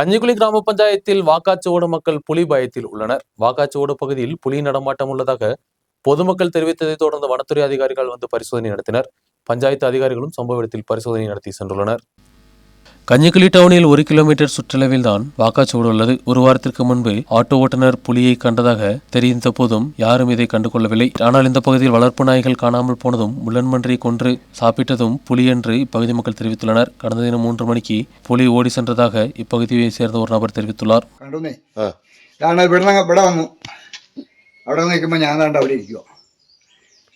கஞ்சிக்குளி கிராம பஞ்சாயத்தில் வாக்காச்சோடு மக்கள் புலி பயத்தில் உள்ளனர். வாக்காச்சோடு பகுதியில் புலி நடமாட்டம் உள்ளதாக பொதுமக்கள் தெரிவித்ததை தொடர்ந்து வனத்துறை அதிகாரிகள் வந்து பரிசோதனை நடத்தினர். பஞ்சாயத்து அதிகாரிகளும் சம்பவ இடத்தில் பரிசோதனை நடத்தி சென்றுள்ளனர். கஞ்சிக்குளி டவுனில் 1 கிலோமீட்டர் சுற்றளவில் தான் வாக்காச்சோடு உள்ளது. ஒரு வாரத்திற்கு முன்பு ஆட்டோ ஓட்டுநர் புலியை கண்டதாக தெரிந்த போதும் யாரும் இதை கண்டுகொள்ளவில்லை. ஆனால் இந்த பகுதியில் வளர்ப்பு நாய்கள் காணாமல் போனதும் முள்ளன்மன்றை கொன்று சாப்பிட்டதும் புலி என்று இப்பகுதி மக்கள் தெரிவித்துள்ளனர். கடந்த தினம் 3 மணிக்கு புலி ஓடி சென்றதாக இப்பகுதியை சேர்ந்த ஒரு நபர் தெரிவித்துள்ளார். അവിടെ നിൽക്കുമ്പോൾ ഞാൻ കണ്ട് അവിടെ ഇരിക്കുമോ,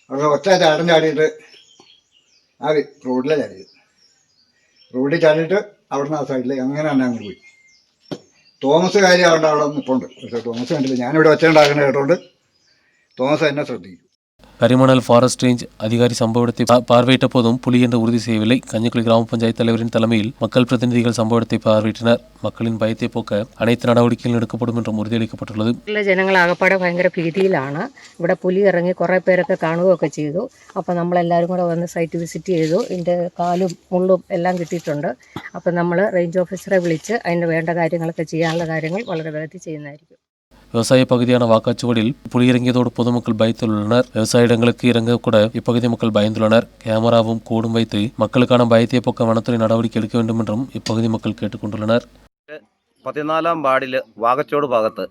അവിടെ ഒറ്റ ചാട്ടം ചാടിയിട്ട് റോഡിൽ ചാടിയിട്ട് അവിടെ നിന്ന് ആ സൈഡിൽ അങ്ങനെ തന്നെ അങ്ങ് പോയി. തോമസ് കാര്യം അവിടെ നിൽപ്പുണ്ട്. പക്ഷേ തോമസ് കണ്ടില്ല. ഞാനിവിടെ ഒച്ച ഉണ്ടാക്കുന്ന കേട്ടോണ്ട് തോമസ് എന്നെ ശ്രദ്ധിക്കും. கரிமணல் ஃபாரஸ்ட் ரேஞ்ச் அதிகாரி சம்பவ இடத்தை பார்வையிட்ட போதும் புலி என்று உறுதி செய்யவில்லை. கஞ்சிக்குளி கிராம பஞ்சாயத்து தலைவரின் தலைமையில் மக்கள் பிரதிநிதிகள் சம்பவ இடத்தை பார்வையிட்டனர். மக்களின் பயத்தை போக்க அனைத்து நடவடிக்கைகளும் എടുക്കപ്പെടും என்றுം ഉறுതിയளிക്കപ്പെട്ടുള്ളത്. ജനങ്ങൾ ആകപ്പാടെ ഭയങ്കര ഭീതിയിലാണ്. ഇവിടെ പുലി ഇറങ്ങി കുറേ പേരൊക്കെ കാണുകയൊക്കെ ചെയ്തു. അപ്പോൾ നമ്മളെല്ലാവരും കൂടെ വന്ന് സൈറ്റ് വിസിറ്റ് ചെയ്തു. ഇതിൻ്റെ കാലും മുള്ളും എല്ലാം കിട്ടിയിട്ടുണ്ട്. അപ്പോൾ നമ്മൾ റേഞ്ച് ഓഫീസറെ വിളിച്ച് അതിന് വേണ്ട കാര്യങ്ങളൊക്കെ ചെയ്യാനുള്ള കാര്യങ്ങൾ വളരെ വേഗത്തിൽ ചെയ്യുന്നതായിരിക്കും. விவசாய பகுதியான வாக்காச்சுவடில் புலி இறங்கியதோடு பொதுமக்கள் பயத்தில் உள்ளனர். விவசாய இடங்களுக்கு இறங்க கூட இப்பகுதி மக்கள் பயந்துள்ளனர். கேமராவும் கூடும் வைத்து மக்களுக்கான பயத்தை போக்க வனத்துறை நடவடிக்கை எடுக்க வேண்டும் என்றும் இப்பகுதி மக்கள் കേട്ടുകൊണ്ടുള്ളனர். 14-ാം വാർഡിൽ വാകച്ചോട് ഭാഗത്ത്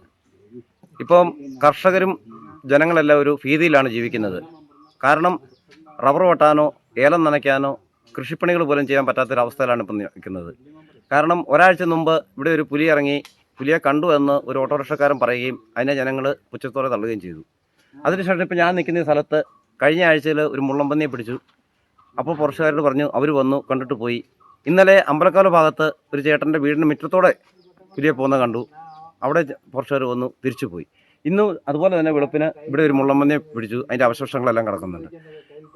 ഇപ്പം കർഷകരും ജനങ്ങളെല്ലാം ഒരു ഭീതിയിലാണ് ജീവിക്കുന്നത്. കാരണം റബ്ബർ വെട്ടാനോ ഏലം നനയ്ക്കാനോ കൃഷിപ്പണികൾ പോലും ചെയ്യാൻ പറ്റാത്തൊരവസ്ഥയിലാണ് ഇപ്പം നിൽക്കുന്നത്. കാരണം ഒരാഴ്ച മുമ്പ് ഇവിടെ ഒരു പുലി ഇറങ്ങി പുലിയെ കണ്ടു എന്ന് ഒരു ഓട്ടോറിക്ഷക്കാരൻ പറയുകയും അതിനെ ജനങ്ങൾ പുച്ഛത്തോടെ തള്ളുകയും ചെയ്തു. അതിനുശേഷം ഇപ്പോൾ ഞാൻ നിൽക്കുന്ന ഈ സ്ഥലത്ത് കഴിഞ്ഞ ആഴ്ചയിൽ ഒരു മുള്ളമ്പന്നിയെ പിടിച്ചു. അപ്പോൾ ഫോറസ്റ്റുകാരോട് പറഞ്ഞു, അവർ വന്നു കണ്ടിട്ട് പോയി. ഇന്നലെ അമ്പലക്കാല ഭാഗത്ത് ഒരു ചേട്ടൻ്റെ വീടിൻ്റെ മുറ്റത്തോടെ പുലിയെ പോകുന്നത് കണ്ടു. അവിടെ ഫോറസ്റ്റുകാർ വന്നു തിരിച്ചു പോയി. ഇന്ന് അതുപോലെ തന്നെ വെളുപ്പിന് ഇവിടെ ഒരു മുള്ളമ്പന്നിയെ പിടിച്ചു. അതിൻ്റെ അവശിഷ്ടങ്ങളെല്ലാം കിടക്കുന്നുണ്ട്.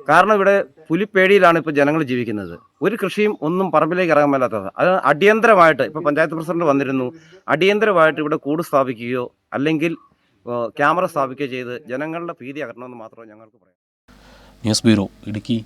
കാരണം ഇവിടെ പുലിപ്പേടിയിലാണ് ഇപ്പോൾ ജനങ്ങൾ ജീവിക്കുന്നത്. ഒരു കൃഷിയും ഒന്നും പറമ്പിലേക്ക് ഇറങ്ങാൻ മേലാത്തത്. അത് അടിയന്തരമായിട്ട് ഇപ്പോൾ പഞ്ചായത്ത് പ്രസിഡന്റ് വന്നിരുന്നു. അടിയന്തരമായിട്ട് ഇവിടെ കൂട് സ്ഥാപിക്കുകയോ അല്ലെങ്കിൽ ക്യാമറ സ്ഥാപിക്കുകയോ ചെയ്ത് ജനങ്ങളുടെ ഭീതി അകറ്റണമെന്ന് മാത്രമേ ഞങ്ങൾക്ക് പറയാം. News bureau, Idukki.